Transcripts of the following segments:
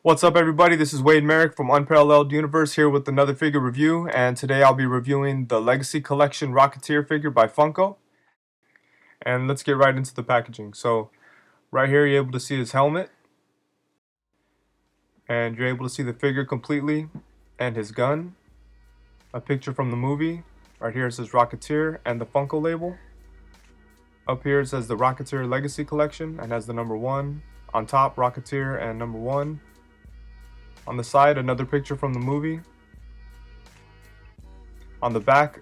What's up, everybody? This is Wade Merrick from Unparalleled Universe here with another figure review, and today I'll be reviewing the Legacy Collection Rocketeer figure by Funko. And let's get right into the packaging. So, right here you're able to see his helmet, and you're able to see the figure completely, and his gun, a picture from the movie. Right here it says Rocketeer and the Funko label. Up here it says the Rocketeer Legacy Collection and has the number 1. On top, Rocketeer and number 1. On the side, another picture from the movie. On the back,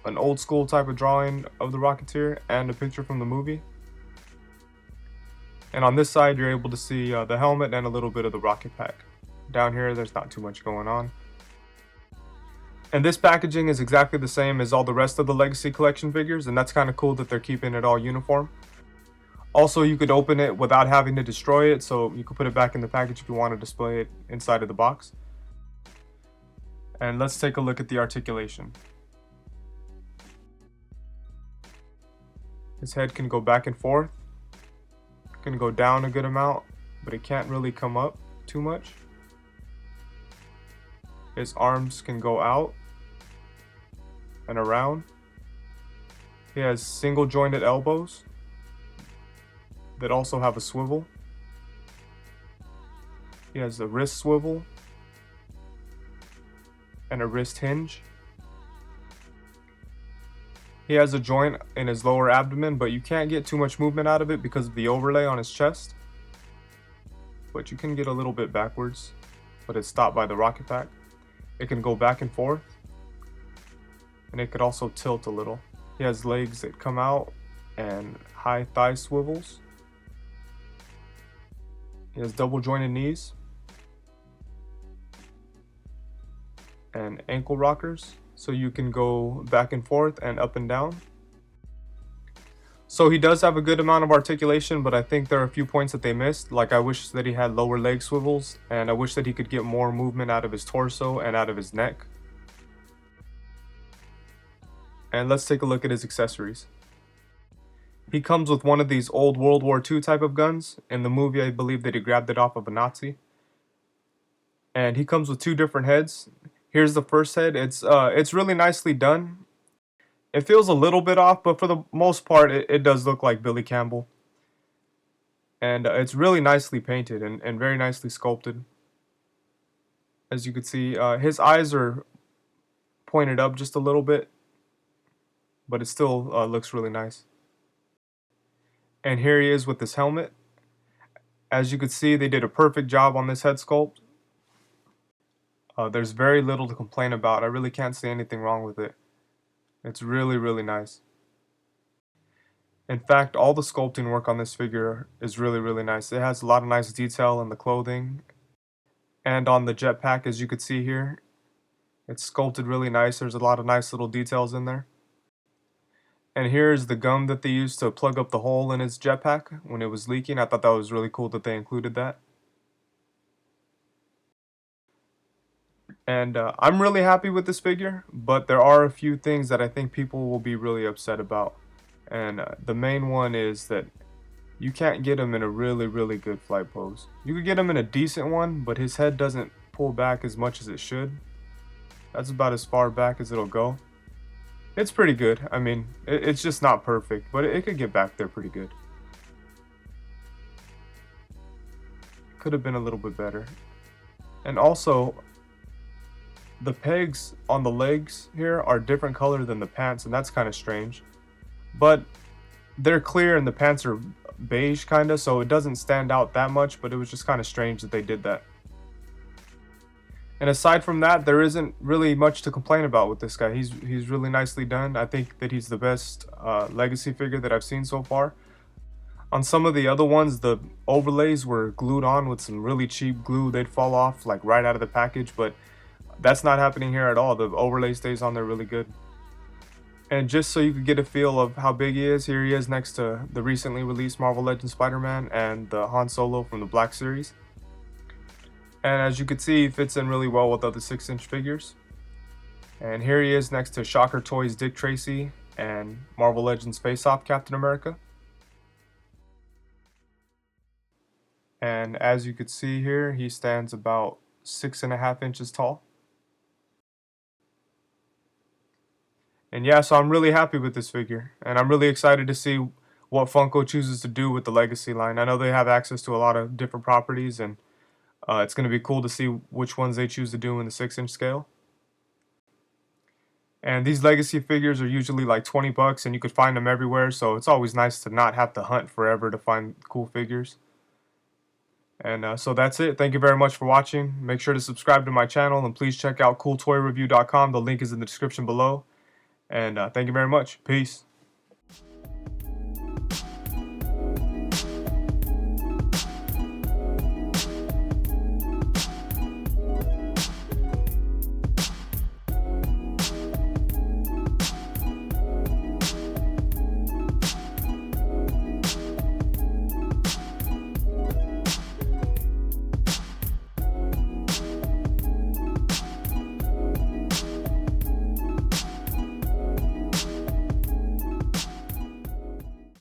an old school type of drawing of the Rocketeer and a picture from the movie. And on this side, you're able to see the helmet and a little bit of the rocket pack. Down here, there's not too much going on. And this packaging is exactly the same as all the rest of the Legacy Collection figures, and that's kind of cool that they're keeping it all uniform. Also, you could open it without having to destroy it, so you could put it back in the package if you want to display it inside of the box. And let's take a look at the articulation. His head can go back and forth. It can go down a good amount, but it can't really come up too much. His arms can go out and around. He has single jointed elbows that also have a swivel. He has a wrist swivel and a wrist hinge. He has a joint in his lower abdomen, but you can't get too much movement out of it because of the overlay on his chest. But you can get a little bit backwards, but it's stopped by the rocket pack. It can go back and forth, and it could also tilt a little. He has legs that come out and high thigh swivels. He has double jointed knees and ankle rockers, so you can go back and forth and up and down. So he does have a good amount of articulation, but I think there are a few points that they missed. Like, I wish that he had lower leg swivels, and I wish that he could get more movement out of his torso and out of his neck. And let's take a look at his accessories. He comes with one of these old World War II type of guns. In the movie, I believe that he grabbed it off of a Nazi. And he comes with 2 different heads. Here's the first head. It's really nicely done. It feels a little bit off, but for the most part, it does look like Billy Campbell. And it's really nicely painted and very nicely sculpted. As you can see, his eyes are pointed up just a little bit, but it still looks really nice. And here he is with his helmet. As you can see, they did a perfect job on this head sculpt. There's very little to complain about. I really can't see anything wrong with it. It's really, really nice. In fact, all the sculpting work on this figure is really, really nice. It has a lot of nice detail in the clothing and on the jetpack, as you can see here. It's sculpted really nice. There's a lot of nice little details in there. And here's the gum that they used to plug up the hole in his jetpack when it was leaking. I thought that was really cool that they included that. And I'm really happy with this figure, but there are a few things that I think people will be really upset about. And the main one is that you can't get him in a really, really good flight pose. You could get him in a decent one, but his head doesn't pull back as much as it should. That's about as far back as it'll go. It's pretty good. I mean, it's just not perfect, but it could get back there pretty good. Could have been a little bit better. And also, the pegs on the legs here are different color than the pants, and that's kind of strange. But they're clear and the pants are beige kind of, so it doesn't stand out that much, but it was just kind of strange that they did that. And aside from that, there isn't really much to complain about with this guy. He's really nicely done. I think that he's the best Legacy figure that I've seen so far. On some of the other ones, the overlays were glued on with some really cheap glue. They'd fall off like right out of the package, but that's not happening here at all. The overlay stays on there really good. And just so you could get a feel of how big he is, here he is next to the recently released Marvel Legends Spider-Man and the Han Solo from the Black Series. And as you can see, he fits in really well with other 6-inch figures. And here he is next to Shocker Toys Dick Tracy and Marvel Legends Face Off Captain America. And as you could see here, he stands about 6.5 inches tall. And yeah, so I'm really happy with this figure, and I'm really excited to see what Funko chooses to do with the Legacy line. I know they have access to a lot of different properties, and it's going to be cool to see which ones they choose to do in the 6-inch scale. And these Legacy figures are usually like 20 bucks, and you could find them everywhere, so it's always nice to not have to hunt forever to find cool figures. And so that's it. Thank you very much for watching. Make sure to subscribe to my channel, and please check out cooltoyreview.com. The link is in the description below. And thank you very much. Peace.